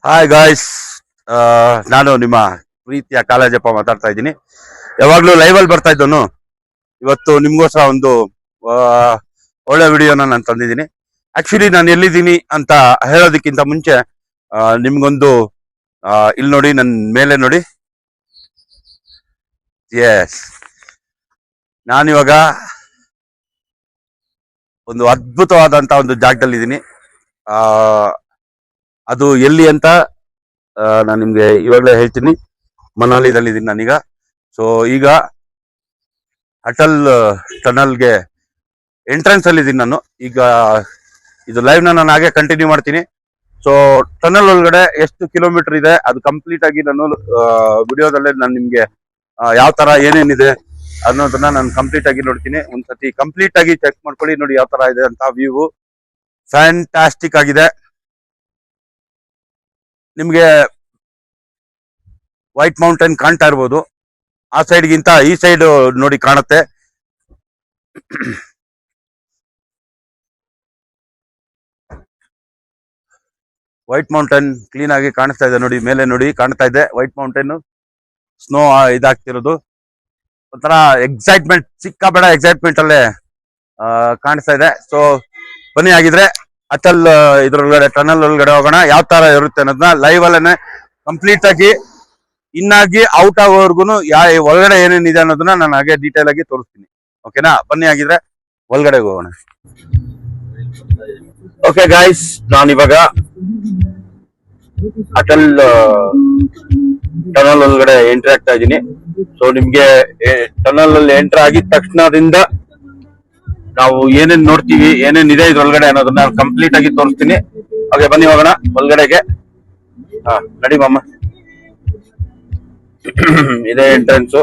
Hi guys. ನಾನು ನಿಮ್ಮ ಪ್ರೀತಿಯ ಕಾಲೇಜಪ್ಪ ಮಾತಾಡ್ತಾ ಇದ್ದೀನಿ. ಯಾವಾಗ್ಲೂ ಲೈವ್ ಅಲ್ಲಿ ಬರ್ತಾ ಇದ್ದೋನು. ಇವತ್ತು ನಿಮ್ಗೋಸ್ಕರ ಒಂದು ಆ, ಒಳ್ಳೆ ವಿಡಿಯೋನ ನಾನು ತಂದಿದ್ದೀನಿ. ಆಕ್ಚುಲಿ ನಾನು ಎಲ್ಲಿದ್ದೀನಿ ಅಂತ ಹೇಳೋದಕ್ಕಿಂತ ಮುಂಚೆ ನಿಮ್ಗೊಂದು ಇಲ್ಲಿ ನೋಡಿ, ನನ್ನ ಮೇಲೆ ನೋಡಿ. ಎಸ್, ನಾನಿವಾಗ ಒಂದು ಅದ್ಭುತವಾದಂತ ಒಂದು ಜಾಗದಲ್ಲಿ ಇದ್ದೀನಿ. ಆ ಅದು ಎಲ್ಲಿ ಅಂತ ನಾನು ನಿಮ್ಗೆ ಇವಾಗಲೇ ಹೇಳ್ತೀನಿ. ಮನಾಲಿದಲ್ಲಿ ಇದ್ದೀನಿ ನಾನೀಗ. ಸೊ ಈಗ ಅಟಲ್ ಟನಲ್ಗೆ ಎಂಟ್ರೆನ್ಸ್ ಅಲ್ಲಿ ಇದ್ದೀನಿ ನಾನು ಈಗ. ಇದು ಲೈವ್ ನಾನು ಹಾಗೆ ಕಂಟಿನ್ಯೂ ಮಾಡ್ತೀನಿ. ಸೊ ಟನಲ್ ಒಳಗಡೆ ಎಷ್ಟು ಕಿಲೋಮೀಟರ್ ಇದೆ ಅದು ಕಂಪ್ಲೀಟ್ ಆಗಿ ನಾನು ವಿಡಿಯೋದಲ್ಲೇ ನಾನು ನಿಮ್ಗೆ ಯಾವ ತರ ಏನೇನಿದೆ ಅನ್ನೋದನ್ನ ನಾನು ಕಂಪ್ಲೀಟ್ ಆಗಿ ನೋಡ್ತೀನಿ. ಒಂದ್ಸತಿ ಕಂಪ್ಲೀಟ್ ಆಗಿ ಚೆಕ್ ಮಾಡ್ಕೊಳ್ಳಿ, ನೋಡಿ ಯಾವ ತರ ಇದೆ ಅಂತ. ವ್ಯೂ ಫ್ಯಾಂಟಾಸ್ಟಿಕ್ ಆಗಿದೆ. ನಿಮ್ಗೆ ವೈಟ್ ಮೌಂಟೇನ್ ಕಾಣ್ತಾ ಇರ್ಬೋದು. ಆ ಸೈಡ್ಗಿಂತ ಈ ಸೈಡ್ ನೋಡಿ ಕಾಣುತ್ತೆ. ವೈಟ್ ಮೌಂಟೇನ್ ಕ್ಲೀನ್ ಆಗಿ ಕಾಣಿಸ್ತಾ ಇದೆ ನೋಡಿ. ಮೇಲೆ ನೋಡಿ ಕಾಣ್ತಾ ಇದೆ ವೈಟ್ ಮೌಂಟೇನ್. ಸ್ನೋ ಇದಾಗ್ತಿರೋದು ಒಂಥರ ಎಕ್ಸೈಟ್ಮೆಂಟ್, ಸಿಕ್ಕಾಬೇಡ ಎಕ್ಸೈಟ್ಮೆಂಟ್ ಅಲ್ಲೇ ಕಾಣಿಸ್ತಾ ಇದೆ. ಸೊ ಬನ್ನಿ, ಆಗಿದ್ರೆ ಅಟಲ್ ಇದ್ರೊಳಗಡೆ ಟನಲ್ ಒಳಗಡೆ ಹೋಗೋಣ. ಯಾವ ತರ ಇರುತ್ತೆ ಅನ್ನೋದನ್ನ ಲೈವ್ ಅಲ್ಲೇನೆ ಕಂಪ್ಲೀಟ್ ಆಗಿ ಇನ್ನಾಗಿ ಔಟ್ ಆಗೋವರ್ಗು ಒಳಗಡೆ ಏನೇನಿದೆ ಅನ್ನೋದನ್ನ ನಾನು ಹಾಗೆ ಡೀಟೇಲ್ ಆಗಿ ತೋರಿಸ್ತೀನಿ. ಓಕೆನಾ? ಬನ್ನಿ, ಆಗಿದ್ರೆ ಒಳಗಡೆ ಹೋಗೋಣ. ಓಕೆ ಗಾಯ್ಸ್, ನಾನಿವಾಗ ಅಟಲ್ ಟನಲ್ ಒಳಗಡೆ ಎಂಟ್ರಿ ಆಗ್ತಾ ಇದ್ದೀನಿ. ಸೊ ನಿಮ್ಗೆ ಟನಲ್ ಅಲ್ಲಿ ಎಂಟ್ರಿ ಆಗಿದ ತಕ್ಷಣದಿಂದ ನಾವು ಏನೇನ್ ನೋಡ್ತೀವಿ, ಏನೇನಿದೆ ಇದ್ರೊಳಗಡೆ ಅನ್ನೋದನ್ನ ಕಂಪ್ಲೀಟ್ ಆಗಿ ತೋರಿಸ್ತೀನಿ. ಹಾಗೆ ಬನ್ನಿ ಹೋಗೋಣ ಒಳಗಡೆಗೆ. ನಡಿ ಮಾಮ. ಇದೇ ಎಂಟ್ರೆನ್ಸ್.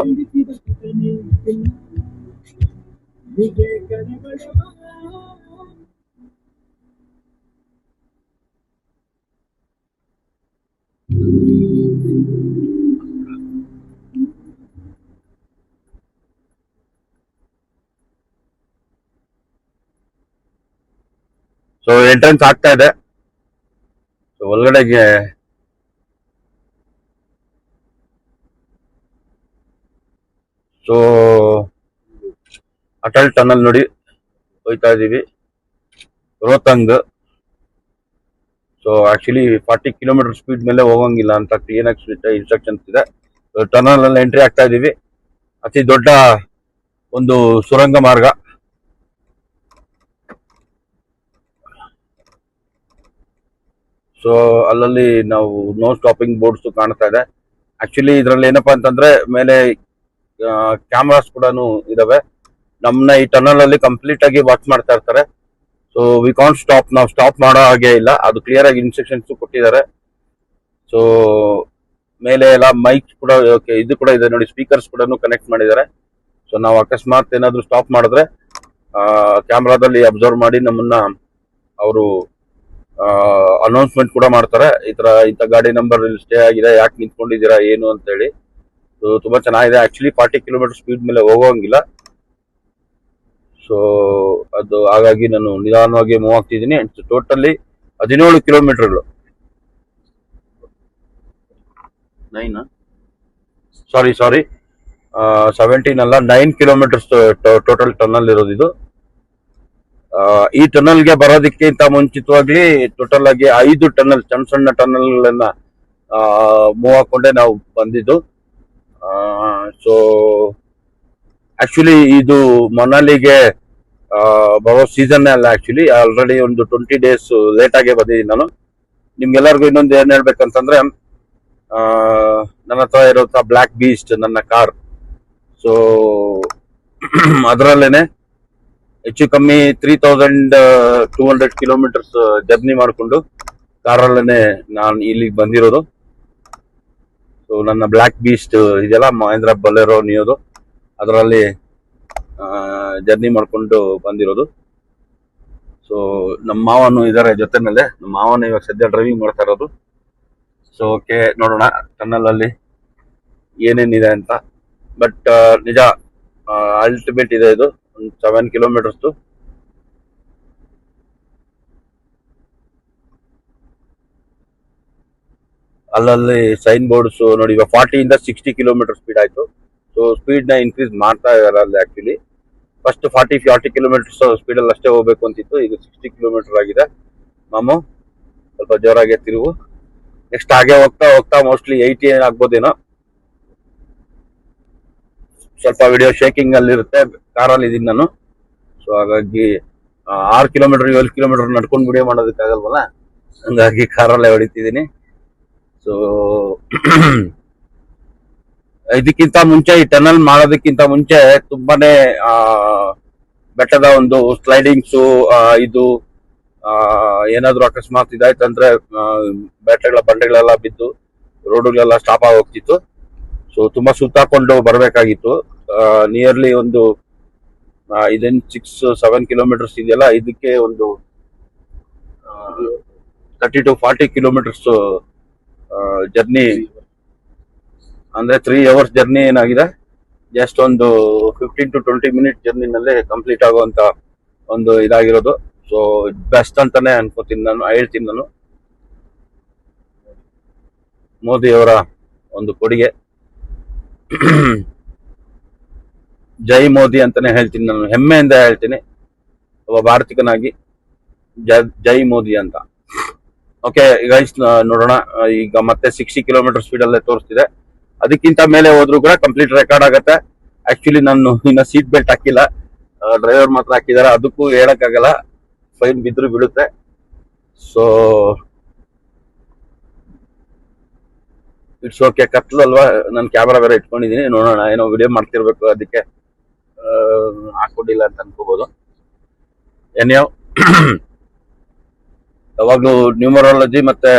ಸೊ ಎಂಟ್ರೆನ್ಸ್ ಆಗ್ತಾ ಇದೆ. ಸೊ ಒಳಗಡೆಗೆ ಸೊ ಅಟಲ್ ಟನಲ್ ನೋಡಿ ಹೋಯ್ತಾ ಇದೀವಿ. ರೋಹ್ತಂಗ್. ಸೊ ಆಕ್ಚುಲಿ 40 ಕಿಲೋಮೀಟರ್ ಸ್ಪೀಡ್ ಮೇಲೆ ಹೋಗಂಗಿಲ್ಲ ಅಂತ ಕ್ಲಿಯರ್ ಆಗಿ ಇನ್ಸ್ಟ್ರಕ್ಷನ್ಸ್ ಇದೆ. ಟನಲ್ ಅಲ್ಲಿ ಎಂಟ್ರಿ ಆಗ್ತಾ ಇದೀವಿ. ಅತಿ ದೊಡ್ಡ ಒಂದು ಸುರಂಗ ಮಾರ್ಗ. ಸೊ ಅಲ್ಲಲ್ಲಿ ನಾವು ನೋ ಸ್ಟಾಪಿಂಗ್ ಬೋರ್ಡ್ಸ್ ಕಾಣ್ತಾ ಇದೆ. ಆಕ್ಚುಲಿ ಇದ್ರಲ್ಲಿ ಏನಪ್ಪಾ ಅಂತಂದ್ರೆ ಮೇಲೆ ಕ್ಯಾಮ್ರಾಸ್ ಕೂಡ ಇದಾವೆ. ನಮ್ನ ಈ ಟನಲ್ ಅಲ್ಲಿ ಕಂಪ್ಲೀಟ್ ಆಗಿ ವಾಚ್ ಮಾಡ್ತಾ ಇರ್ತಾರೆ. ಸೊ ವಿ ಕಾಂಟ್ ಸ್ಟಾಪ್, ನಾವು ಸ್ಟಾಪ್ ಮಾಡೋ ಹಾಗೆ ಇಲ್ಲ, ಅದು ಕ್ಲಿಯರ್ ಆಗಿ ಇನ್ಸ್ಟ್ರಕ್ಷನ್ಸ್ ಕೊಟ್ಟಿದ್ದಾರೆ. ಸೊ ಮೇಲೆ ಎಲ್ಲ ಮೈಕ್ ಕೂಡ ಇದು ಕೂಡ ಇದೆ ನೋಡಿ, ಸ್ಪೀಕರ್ಸ್ ಕೂಡ ಕನೆಕ್ಟ್ ಮಾಡಿದ್ದಾರೆ. ಸೊ ನಾವು ಅಕಸ್ಮಾತ್ ಏನಾದ್ರು ಸ್ಟಾಪ್ ಮಾಡಿದ್ರೆ ಕ್ಯಾಮ್ರಾದಲ್ಲಿ ಅಬ್ಸರ್ವ್ ಮಾಡಿ ನಮ್ಮನ್ನ ಅವರು ಅನೌನ್ಸ್ಮೆಂಟ್ ಕೂಡ ಮಾಡ್ತಾರೆ. ಈ ತರ ಇಂಥ ಗಾಡಿ ನಂಬರ್ ಇಲ್ಲಿ ಸ್ಟೇ ಆಗಿದೆ, ಯಾಕೆ ನಿಂತ್ಕೊಂಡಿದ್ದೀರಾ ಏನು ಅಂತ ಹೇಳಿ. ಸೊ ತುಂಬಾ ಚೆನ್ನಾಗಿದೆ. ಆಕ್ಚುಲಿ 40 ಕಿಲೋಮೀಟರ್ ಸ್ಪೀಡ್ ಮೇಲೆ ಹೋಗೋಂಗಿಲ್ಲ. ಸೊ ಅದು ಹಾಗಾಗಿ ನಾನು ನಿಧಾನವಾಗಿ ಮೂವ್ ಆಗ್ತಿದ್ದೀನಿ. ಟೋಟಲಿ 17 ಕಿಲೋಮೀಟರ್ಗಳು. ಸಾರಿ 17 ಅಲ್ಲ, 9 ಕಿಲೋಮೀಟರ್ಸ್ ಟೋಟಲ್ ಟನಲ್ ಇರೋದು ಇದು. ಈ ಟನಲ್ಗೆ ಬರೋದಕ್ಕಿಂತ ಮುಂಚಿತವಾಗಿ ಟೋಟಲ್ ಆಗಿ 5 ಟನಲ್, ಸಣ್ಣ ಸಣ್ಣ ಟನಲ್ ಗಳನ್ನ ಮೂವ್ ಹಾಕೊಂಡೆ ನಾವು ಬಂದಿದ್ದು. ಸೊ ಆಕ್ಚುಲಿ ಇದು ಮನಾಲಿಗೆ ಬರೋ ಸೀಸನ್ ಅಲ್ಲ. ಆಕ್ಚುಲಿ ಆಲ್ರೆಡಿ ಒಂದು 20 ಡೇಸ್ ಲೇಟ್ ಆಗೇ ಬಂದಿದ್ದೀನಿ ನಾನು. ನಿಮ್ಗೆಲ್ಲರಿಗೂ ಇನ್ನೊಂದು ಏನ್ ಹೇಳ್ಬೇಕಂತಂದ್ರೆ, ನನ್ನ ಹತ್ರ ಇರುವಂತ ಬ್ಲಾಕ್ ಬೀಸ್ಟ್ ನನ್ನ ಕಾರ್. ಸೊ ಅದರಲ್ಲೇನೆ ಹೆಚ್ಚು ಕಮ್ಮಿ 3200 ಕಿಲೋಮೀಟರ್ಸ್ ಜರ್ನಿ ಮಾಡಿಕೊಂಡು ಕಾರಲ್ಲೇನೆ ನಾನು ಇಲ್ಲಿಗೆ ಬಂದಿರೋದು. ಸೊ ನನ್ನ ಬ್ಲಾಕ್ ಬೀಸ್ಟ್ ಇದೆಲ್ಲ ಮಹೇಂದ್ರ ಬೊಲೆರೋ ನಿಯೋದು, ಅದರಲ್ಲಿ ಜರ್ನಿ ಮಾಡ್ಕೊಂಡು ಬಂದಿರೋದು. ಸೊ ನಮ್ಮ ಮಾವನು ಇದಾರೆ ಜೊತೆನಲ್ಲೇ. ನಮ್ಮ ಮಾವನ ಇವಾಗ ಸದ್ಯ ಡ್ರೈವಿಂಗ್ ಮಾಡ್ತಾ ಇರೋದು. ಸೊ ಓಕೆ, ನೋಡೋಣ ಟನಲ್ ಅಲ್ಲಿ ಏನೇನಿದೆ ಅಂತ. ಬಟ್ ನಿಜ ಅಲ್ಟಿಮೇಟ್ ಇದೆ ಇದು. ಒಂದು 7 ಕಿಲೋಮೀಟರ್ಸ್. ಅಲ್ಲಲ್ಲಿ ಸೈನ್ ಬೋರ್ಡ್ಸ್ ನೋಡಿ. ಇವಾಗ 40 ಇಂದ 60 ಕಿಲೋಮೀಟರ್ ಸ್ಪೀಡ್ ಆಯ್ತು. ಸೊ ಸ್ಪೀಡ್ ನ ಇನ್ಕ್ರೀಸ್ ಮಾಡ್ತಾ ಇದಾರೆ ಅಲ್ಲಿ. ಆಕ್ಚುಲಿ ಫಸ್ಟ್ 40 ಕಿಲೋಮೀಟರ್ಸ್ ಸ್ಪೀಡ್ ಅಲ್ಲಿ ಅಷ್ಟೇ ಹೋಗ್ಬೇಕು ಅಂತಿತ್ತು, ಈಗ 60 ಕಿಲೋಮೀಟರ್ ಆಗಿದೆ. ಮಾಮು ಸ್ವಲ್ಪ ಜೋರಾಗಿ ತಿರುವು. ನೆಕ್ಸ್ಟ್ ಹಾಗೆ ಹೋಗ್ತಾ ಹೋಗ್ತಾ ಮೋಸ್ಟ್ಲಿ 80 ಆಗ್ಬೋದೇನೋ. ಸ್ವಲ್ಪ ವಿಡಿಯೋ ಶೇಕಿಂಗ್ ಅಲ್ಲಿ ಇರುತ್ತೆ, ಕಾರಲ್ಲಿ ಇದೀನಿ ನಾನು. ಸೊ ಹಾಗಾಗಿ 6 ಕಿಲೋಮೀಟರ್ 7 ಕಿಲೋಮೀಟರ್ ನಡ್ಕೊಂಡು ವಿಡಿಯೋ ಮಾಡೋದಕ್ಕಾಗಲ್ವಲ್ಲ, ಹಂಗಾಗಿ ಕಾರಲ್ಲೇ ಹೊಡಿತಿದ್ದೀನಿ. ಸೊ ಇದಕ್ಕಿಂತ ಮುಂಚೆ ಈ ಟನಲ್ ಮಾಡೋದಕ್ಕಿಂತ ಮುಂಚೆ ತುಂಬಾನೇ ಬೆಟ್ಟದ ಒಂದು ಸ್ಲೈಡಿಂಗ್ಸು, ಇದು ಏನಾದ್ರು ಅಕಸ್ಮಾತ್ ಇದಾಯ್ತಂದ್ರೆ ಬಂಡೆಗಳೆಲ್ಲ ಬಿದ್ದು ರೋಡ್ಗಳೆಲ್ಲ ಸ್ಟಾಪ್ ಆಗಿ ಹೋಗ್ತಿತ್ತು. ಸೊ ತುಂಬಾ ಸುತ್ತಾಕೊಂಡು ಬರ್ಬೇಕಾಗಿತ್ತು. ನಿಯರ್ಲಿ ಒಂದು ಇದೇನ್ 6-7 ಕಿಲೋಮೀಟರ್ಸ್ ಇದೆಯಲ್ಲ, ಇದಕ್ಕೆ ಒಂದು 30 to 40 ಕಿಲೋಮೀಟರ್ಸ್ ಜರ್ನಿ, ಅಂದ್ರೆ 3 hours ಜರ್ನಿ ಏನಾಗಿದೆ, ಜಸ್ಟ್ ಒಂದು 15 to 20 minute ಜರ್ನಿನಲ್ಲೇ ಕಂಪ್ಲೀಟ್ ಆಗುವಂತ ಒಂದು ಇದಾಗಿರೋದು. ಸೊ ಬೆಸ್ಟ್ ಅಂತಾನೆ ಅನ್ಕೋತೀನಿ ನಾನು, ಹೇಳ್ತೀನಿ ನಾನು. ಮೋದಿ ಅವರ ಒಂದು ಕೊಡುಗೆ. ಜೈ ಮೋದಿ ಅಂತಾನೆ ಹೇಳ್ತೀನಿ ನಾನು, ಹೆಮ್ಮೆಯಿಂದ ಹೇಳ್ತೀನಿ ಒಬ್ಬ ಭಾರತೀಯನಾಗಿ. ಜೈ ಮೋದಿ ಅಂತ. ಓಕೆ ಗೈಸ್, ನೋಡೋಣ. ಈಗ ಮತ್ತೆ 60 ಕಿಲೋಮೀಟರ್ ಸ್ಪೀಡ್ ಅಲ್ಲೇ ತೋರಿಸ್ತಿದೆ. ಅದಕ್ಕಿಂತ ಮೇಲೆ ಹೋದ್ರು ಕೂಡ ಕಂಪ್ಲೀಟ್ ರೆಕಾರ್ಡ್ ಆಗತ್ತೆ. ಆಕ್ಚುಲಿ ನಾನು ಇನ್ನ ಸೀಟ್ ಬೆಲ್ಟ್ ಹಾಕಿಲ್ಲ, ಡ್ರೈವರ್ ಮಾತ್ರ ಹಾಕಿದಾರೆ. ಅದಕ್ಕೂ ಹೇಳಕ್ಕಾಗಲ್ಲ, ಫೈನ್ ಬಿದ್ರು ಬೀಳುತ್ತೆ. So it's okay. ಕತ್ಲು ಅಲ್ವಾ, ನಾನು ಕ್ಯಾಮ್ರಾ ಬೇರೆ ಇಟ್ಕೊಂಡಿದೀನಿ. ನೋಡೋಣ, ಏನೋ ವಿಡಿಯೋ ಮಾಡ್ತಿರ್ಬೇಕು, ಅದಕ್ಕೆ ಹಾಕೊಂಡಿಲ್ಲ ಅಂತ ಅನ್ಕೋಬಹುದು. ಏನ್ಯಾವ್ ಯಾವಾಗ್ಲೂ ನ್ಯೂಮರಾಲಜಿ ಮತ್ತೆ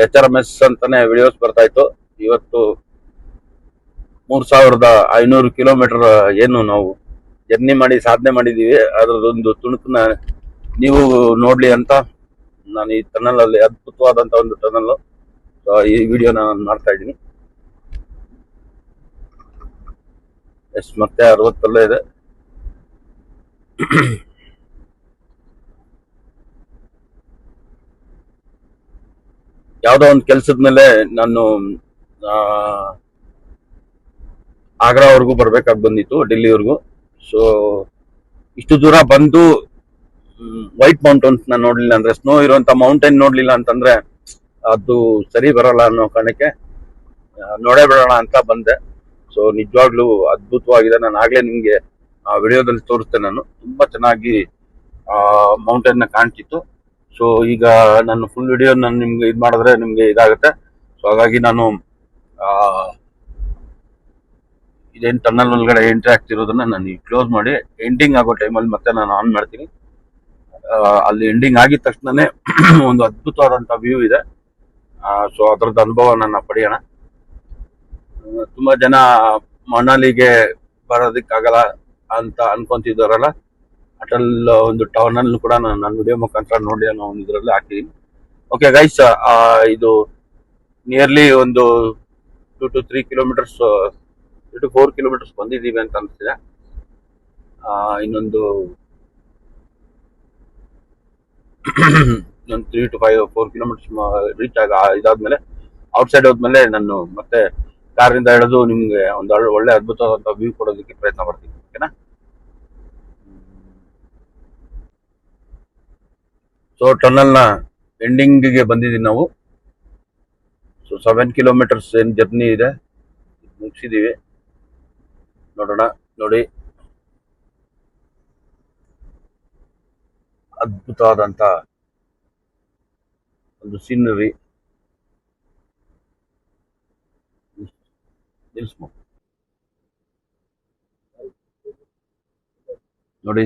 HRMS ಅಂತಾನೆ ವಿಡಿಯೋಸ್ ಬರ್ತಾ ಇತ್ತು. ಇವತ್ತು 3500 ಕಿಲೋಮೀಟರ್ ಏನು ನಾವು ಜರ್ನಿ ಮಾಡಿ ಸಾಧನೆ ಮಾಡಿದೀವಿ. ಅದರದೊಂದು ತುಣುಕನ್ನ ನೀವು ನೋಡ್ಲಿ ಅಂತ ನಾನು ಈ ಟನಲ್ ಅಲ್ಲಿ, ಅದ್ಭುತವಾದಂತ ಒಂದು ಟನಲ್, ಈ ವಿಡಿಯೋನ ನಾನು ಮಾಡ್ತಾ ಇದ್ದೀನಿ. ಎಸ್, ಮತ್ತೆ 60 ಇದೆ. ಯಾವ್ದೋ ಒಂದು ಕೆಲ್ಸದ ಮೇಲೆ ನಾನು ಆಗ್ರಾವರೆಗೂ ಬರ್ಬೇಕಾಗಿ ಬಂದಿತ್ತು, ಡೆಲ್ಲಿವರೆಗೂ. ಸೊ ಇಷ್ಟು ದೂರ ಬಂದು ವೈಟ್ ಮೌಂಟನ್ಸ್ ನ ನೋಡ್ಲಿಲ್ಲ ಅಂದ್ರೆ, ಸ್ನೋ ಇರುವಂತ ಮೌಂಟೇನ್ ನೋಡ್ಲಿಲ್ಲ ಅಂತಂದ್ರೆ ಅದು ಸರಿ ಬರಲ್ಲ ಅನ್ನೋ ಕಾರಣಕ್ಕೆ ನೋಡೇ ಬಿಡೋಣ ಅಂತ ಬಂದೆ. ಸೊ ನಿಜವಾಗ್ಲೂ ಅದ್ಭುತವಾಗಿದೆ. ನಾನು ಆಗ್ಲೇ ನಿಮ್ಗೆ ಆ ವಿಡಿಯೋದಲ್ಲಿ ತೋರಿಸ್ತೇನೆ. ನಾನು ತುಂಬಾ ಚೆನ್ನಾಗಿ ಮೌಂಟೇನ್ ನ ಕಾಣ್ತಿತ್ತು. ಸೊ ಈಗ ನಾನು ಫುಲ್ ವಿಡಿಯೋ ನಾನು ನಿಮ್ಗೆ ಇದು ಮಾಡಿದ್ರೆ ನಿಮ್ಗೆ ಇದಾಗುತ್ತೆ. ಸೊ ಹಾಗಾಗಿ ನಾನು ಇದೇನು ಟನಲ್ ಒಳಗಡೆ ಎಂಟ್ರಿ ಆಗ್ತಿರೋದನ್ನ ನಾನು ಕ್ಲೋಸ್ ಮಾಡಿ, ಎಂಡಿಂಗ್ ಆಗೋ ಟೈಮಲ್ಲಿ ಮತ್ತೆ ನಾನು ಆನ್ ಮಾಡ್ತೀನಿ. ಅಲ್ಲಿ ಎಂಡಿಂಗ್ ಆಗಿದ ತಕ್ಷಣನೇ ಒಂದು ಅದ್ಭುತವಾದಂತ ವ್ಯೂ ಇದೆ. ಸೊ ಅದರದ್ದು ಅನುಭವ ನನ್ನ ಪಡೆಯೋಣ. ತುಂಬಾ ಜನ ಮನಾಲಿಗೆ ಬರೋದಕ್ಕಾಗಲ್ಲ ಅಂತ ಅನ್ಕೊಂತಿದ್ದಾರಲ್ಲ, ಅಟಲ್ ಒಂದು ಟನಲ್ ಕೂಡ ನನ್ನ ವಿಡಿಯೋ ಮುಖಾಂತರ ನೋಡಿ ಅನ್ನೋ ಒಂದು ಇದರಲ್ಲಿ ಹಾಕಿದೀನಿ. ಓಕೆ ಗೈಸ್, ಇದು ನಿಯರ್ಲಿ ಒಂದು 2 to 3 ಕಿಲೋಮೀಟರ್ಸ್ 3 to 4 ಕಿಲೋಮೀಟರ್ಸ್ ಬಂದಿದ್ದೀವಿ ಅಂತ ಅನಿಸ್ತಿದೆ. ಇನ್ನೊಂದು 3 to 4 ಕಿಲೋಮೀಟರ್ಸ್ ರೀಚ್ ಇದಾದ್ಮೇಲೆ, ಔಟ್ಸೈಡ್ ಹೋದ್ಮೇಲೆ ನಾನು ಮತ್ತೆ ಕಾರಿಂದ ಹಿಡಿದು ನಿಮ್ಗೆ ಒಂದು ಒಳ್ಳೆ ಅದ್ಭುತವಾದಂತ ವ್ಯೂ ಕೊಡೋದಕ್ಕೆ ಪ್ರಯತ್ನ ಪಡ್ತೀನಿ. ಓಕೆನಾ? ಸೊ ಟನಲ್ ನ ಎಂಡಿಂಗ್ಗೆ ಬಂದಿದ್ದೀವಿ ನಾವು. ಸೊ 7 ಕಿಲೋಮೀಟರ್ಸ್ ಏನ್ ಜರ್ನಿ ಇದೆ, ಮುಗಿಸಿದೀವಿ. ನೋಡೋಣ, ನೋಡಿ ಅದ್ಭುತವಾದಂತ ಒಂದು ಸೀನರಿ. ನೋಡಿ,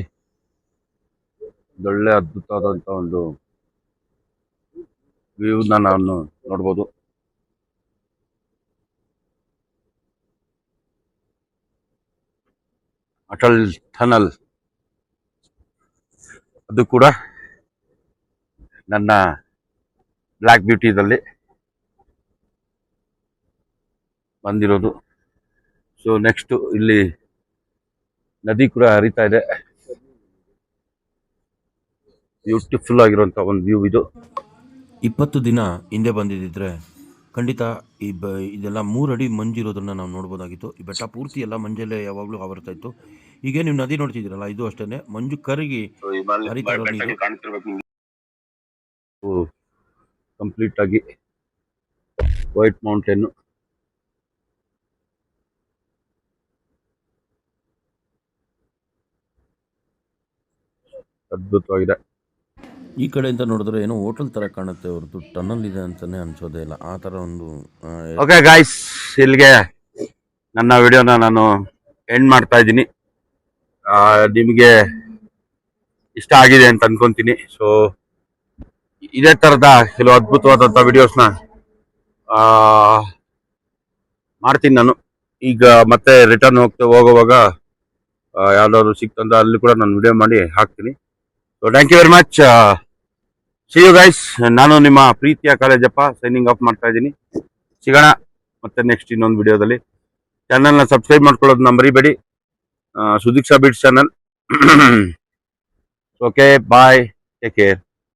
ಒಳ್ಳೆ ಅದ್ಭುತವಾದಂತ ಒಂದು ವ್ಯೂನ ನಾನು ನೋಡ್ಬೋದು. ಅಟಲ್ ಟನಲ್ ಅದು ಕೂಡ ನನ್ನ ಬ್ಲ್ಯಾಕ್ ಬ್ಯೂಟಿದಲ್ಲಿ ಬಂದಿರೋದು. ಸೊ ನೆಕ್ಸ್ಟ್ ಇಲ್ಲಿ ನದಿ ಕೂಡ ಹರಿತಾ ಇದೆ. ಬ್ಯೂಟಿಫುಲ್ ಆಗಿರುವಂತ ಒಂದು ವ್ಯೂ ಇದು. 20 ದಿನ ಹಿಂದೆ ಬಂದಿದ್ದಿದ್ರೆ ಖಂಡಿತ ಇದೆಲ್ಲ 3 ಅಡಿ ಮಂಜಿರೋದನ್ನ ನಾವು ನೋಡ್ಬೋದಾಗಿತ್ತು. ಈ ಬೆಟ್ಟ ಪೂರ್ತಿ ಎಲ್ಲ ಮಂಜಲ್ಲೇ ಯಾವಾಗಲೂ ಆವರ್ತಾ ಇತ್ತು. ಈಗ ನೀವು ನದಿ ನೋಡ್ತಿದ್ದೀರಲ್ಲ, ಇದು ಅಷ್ಟೇನೆ ಮಂಜು ಕರಗಿ ಹರಿತಾ ಇರೋ ನೀರು. ಕಂಪ್ಲೀಟ್ ಆಗಿ ವೈಟ್ ಮೌಂಟೇನ್. ಅದ್ಭುತವಾಗಿದೆ. ಈ ಕಡೆಯಿಂದ ನೋಡಿದ್ರೆ ಏನೋ ಹೋಟೆಲ್ ತರ ಕಾಣುತ್ತೆ ಹೊರತು ಟನಲ್ ಇದೆ ಅಂತಾನೆ ಅನ್ಸೋದೇ ಇಲ್ಲ. ಆ ತರ ಒಂದು ಓಕೆ ಗಾಯ್ಸ್, ಇಲ್ಲಿಗೆ ನನ್ನ ವಿಡಿಯೋನ ನಾನು ಎಂಡ್ ಮಾಡ್ತಾ ಇದ್ದೀನಿ. ನಿಮಗೆ ಇಷ್ಟ ಆಗಿದೆ ಅಂತ ಅನ್ಕೊಂತೀನಿ. ಸೊ ಇದೇ ತರದ ಕೆಲವು ಅದ್ಭುತವಾದಂಥ ವಿಡಿಯೋಸ್ನ ಮಾಡ್ತೀನಿ ನಾನು. ಈಗ ಮತ್ತೆ ರಿಟರ್ನ್ ಹೋಗುವಾಗ ಯಾವ್ದಾದ್ರು ಸಿಕ್ತಂದ್ರೆ ಅಲ್ಲಿ ಕೂಡ ನಾನು ವಿಡಿಯೋ ಮಾಡಿ ಹಾಕ್ತೀನಿ. So thank you very much. See you guys. ನಾನು ನಿಮ್ಮ ಪ್ರೀತಿಯ ಕಾಲೇಜಪ್ಪ ಸೈನಿಂಗ್ ಆಫ್ ಮಾಡ್ತಾ ಇದ್ದೀನಿ. ಸಿಗೋಣ ಮತ್ತೆ ನೆಕ್ಸ್ಟ್ ಇನ್ನೊಂದು ವಿಡಿಯೋದಲ್ಲಿ. ಚಾನಲ್ನ ಸಬ್ಸ್ಕ್ರೈಬ್ ಮಾಡ್ಕೊಳ್ಳೋದನ್ನ ಮರಿಬೇಡಿ. Sudeeksha beats channel. Okay bye, take care.